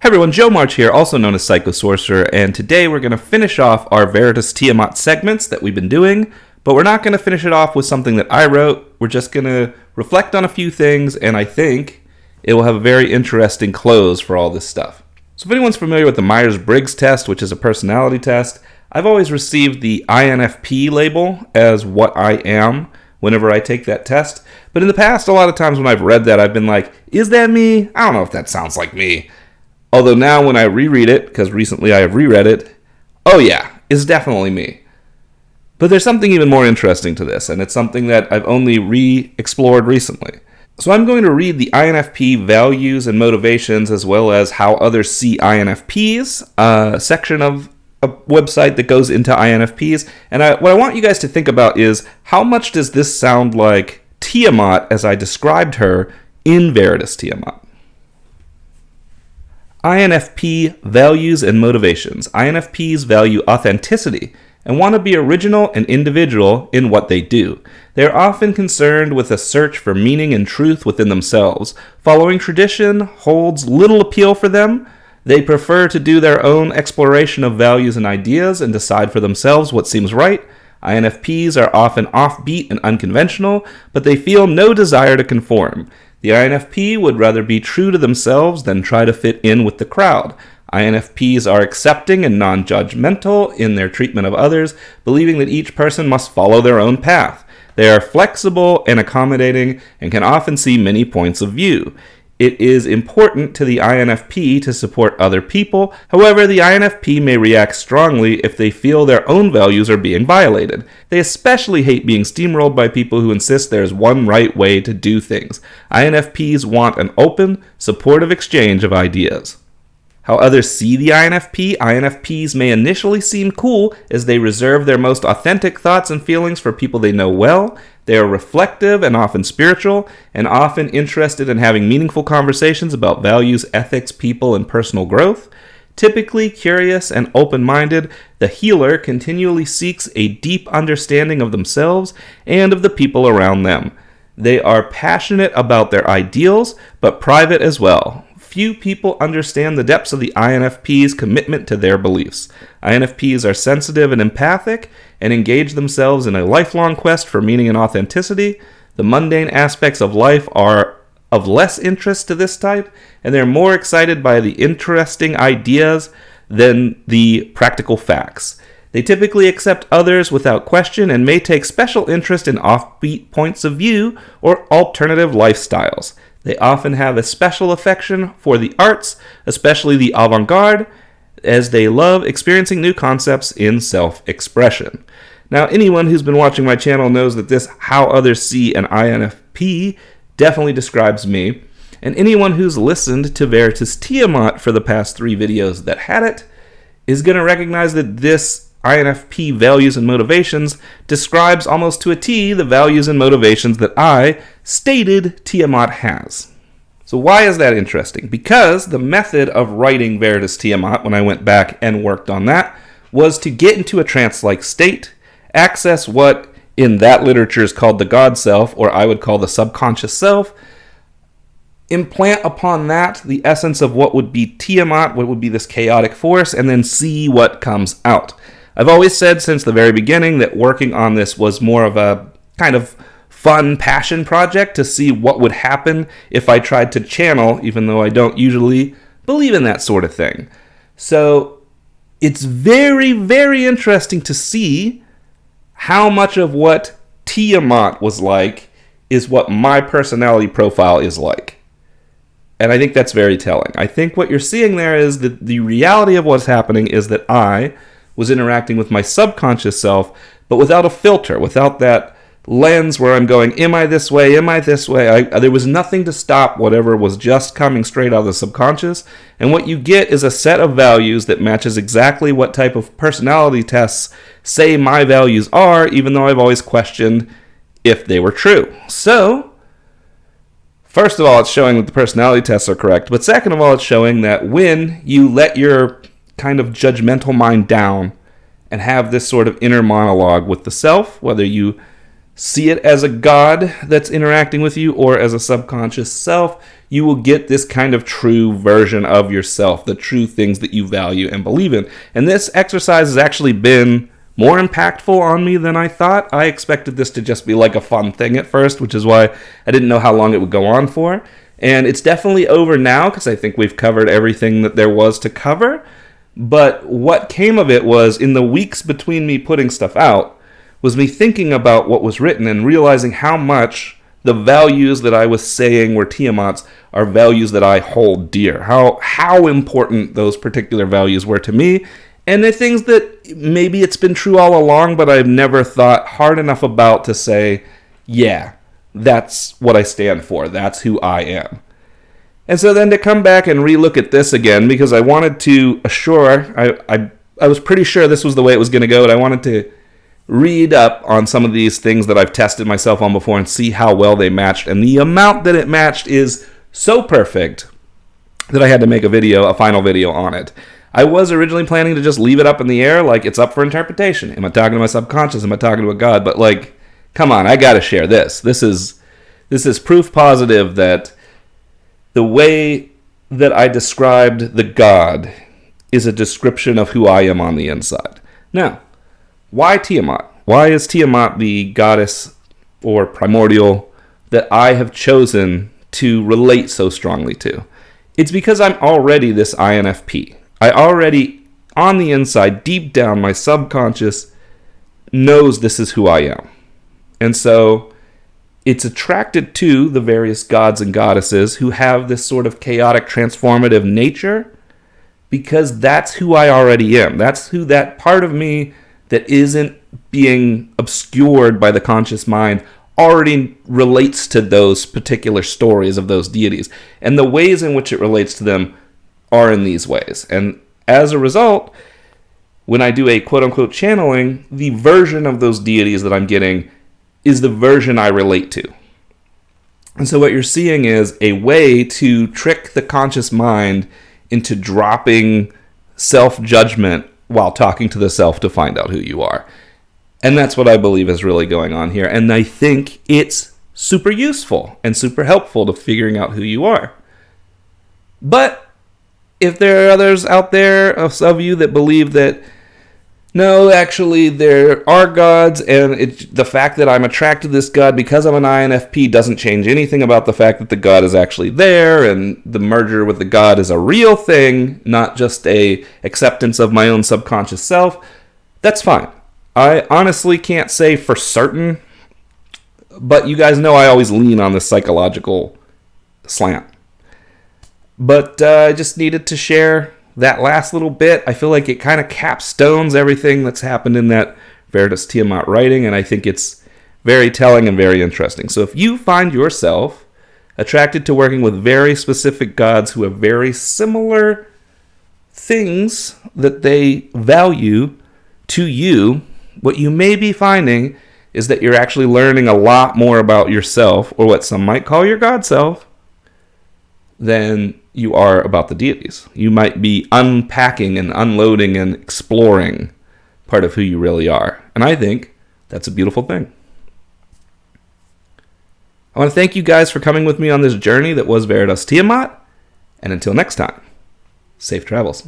Hey everyone, Joe March here, also known as Sorcerer, and today we're going to finish off our Veritas Tiamat segments that we've been doing, but we're not going to finish it off with something that I wrote. We're just going to reflect on a few things, and I think it will have a very interesting close for all this stuff. So if anyone's familiar with the Myers-Briggs test, which is a personality test, I've always received the INFP label as what I am whenever I take that test. But in the past, a lot of times when I've read that, I've been like, is that me? I don't know if that sounds like me. Although now when I reread it, because recently I have reread it, oh yeah, it's definitely me. But there's something even more interesting to this, and it's something that I've only re-explored recently. So I'm going to read the INFP values and motivations as well as how others see INFPs, a section of a website that goes into INFPs. And what I want you guys to think about is how much does this sound like Tiamat as I described her in Veritas Tiamat. INFP values and motivations. INFPs value authenticity and want to be original and individual in what they do. They are often concerned with a search for meaning and truth within themselves. Following tradition holds little appeal for them. They prefer to do their own exploration of values and ideas and decide for themselves what seems right. INFPs are often offbeat and unconventional, but they feel no desire to conform. The INFP would rather be true to themselves than try to fit in with the crowd. INFPs are accepting and non-judgmental in their treatment of others, believing that each person must follow their own path. They are flexible and accommodating and can often see many points of view. It is important to the INFP to support other people. However, the INFP may react strongly if they feel their own values are being violated. They especially hate being steamrolled by people who insist there is one right way to do things. INFPs want an open, supportive exchange of ideas. How others see the INFP. INFPs may initially seem cool as they reserve their most authentic thoughts and feelings for people they know well. They are reflective and often spiritual, and often interested in having meaningful conversations about values, ethics, people, and personal growth. Typically curious and open-minded, the healer continually seeks a deep understanding of themselves and of the people around them. They are passionate about their ideals, but private as well. Few people understand the depths of the INFP's commitment to their beliefs. INFPs are sensitive and empathic and engage themselves in a lifelong quest for meaning and authenticity. The mundane aspects of life are of less interest to this type, and they're more excited by the interesting ideas than the practical facts. They typically accept others without question and may take special interest in offbeat points of view or alternative lifestyles. They often have a special affection for the arts, especially the avant-garde, as they love experiencing new concepts in self-expression. Now, anyone who's been watching my channel knows that this how others see an INFP definitely describes me, and anyone who's listened to Veritas Tiamat for the past 3 videos that had it is going to recognize that this INFP values and motivations describes almost to a T the values and motivations that I stated Tiamat has. So why is that interesting? Because the method of writing Veritas Tiamat, when I went back and worked on that, was to get into a trance-like state, access what in that literature is called the God self, or I would call the subconscious self, implant upon that the essence of what would be Tiamat, what would be this chaotic force, and then see what comes out. I've always said since the very beginning that working on this was more of a kind of fun passion project to see what would happen if I tried to channel, even though I don't usually believe in that sort of thing. So it's very, very interesting to see how much of what Tiamat was like is what my personality profile is like. And I think that's very telling. I think what you're seeing there is that the reality of what's happening is that I was interacting with my subconscious self, but without a filter, without that lens where I'm going, am I this way, am I this way? There was nothing to stop whatever was just coming straight out of the subconscious, and what you get is a set of values that matches exactly what type of personality tests say my values are, even though I've always questioned if they were true. So, first of all, it's showing that the personality tests are correct, but second of all, it's showing that when you let your kind of judgmental mind down and have this sort of inner monologue with the self, whether you see it as a god that's interacting with you or as a subconscious self, you will get this kind of true version of yourself, the true things that you value and believe in. And this exercise has actually been more impactful on me than I thought. I expected this to just be like a fun thing at first, which is why I didn't know how long it would go on for. And it's definitely over now because I think we've covered everything that there was to cover. But what came of it was, in the weeks between me putting stuff out, was me thinking about what was written and realizing how much the values that I was saying were Tiamat's are values that I hold dear. How important those particular values were to me. And they're things that maybe it's been true all along, but I've never thought hard enough about to say, yeah, that's what I stand for. That's who I am. And so then to come back and relook at this again, because I wanted to assure, I was pretty sure this was the way it was going to go, and I wanted to read up on some of these things that I've tested myself on before and see how well they matched. And the amount that it matched is so perfect that I had to make a final video on it. I was originally planning to just leave it up in the air, like it's up for interpretation. Am I talking to my subconscious? Am I talking to a god? But like, come on, I gotta share this. This is proof positive that the way that I described the god is a description of who I am on the inside. Now, why Tiamat? Why is Tiamat the goddess or primordial that I have chosen to relate so strongly to? It's because I'm already this INFP. I already, on the inside, deep down, my subconscious knows this is who I am. And so it's attracted to the various gods and goddesses who have this sort of chaotic, transformative nature, because that's who I already am. That's who that part of me that isn't being obscured by the conscious mind already relates to those particular stories of those deities. And the ways in which it relates to them are in these ways. And as a result, when I do a quote-unquote channeling, the version of those deities that I'm getting is the version I relate to. And so what you're seeing is a way to trick the conscious mind into dropping self-judgment while talking to the self to find out who you are. And that's what I believe is really going on here. And I think it's super useful and super helpful to figuring out who you are. But if there are others out there of you that believe that, no, actually there are gods, and the fact that I'm attracted to this god because I'm an INFP doesn't change anything about the fact that the god is actually there, and the merger with the god is a real thing, not just a acceptance of my own subconscious self, that's fine. I honestly can't say for certain, but you guys know I always lean on this psychological slant. But I just needed to share that last little bit. I feel like it kind of capstones everything that's happened in that Veritas Tiamat writing, and I think it's very telling and very interesting. So if you find yourself attracted to working with very specific gods who have very similar things that they value to you, what you may be finding is that you're actually learning a lot more about yourself, or what some might call your god self, than you are about the deities. You might be unpacking and unloading and exploring part of who you really are. And I think that's a beautiful thing. I want to thank you guys for coming with me on this journey that was Veritas Tiamat. And until next time, safe travels.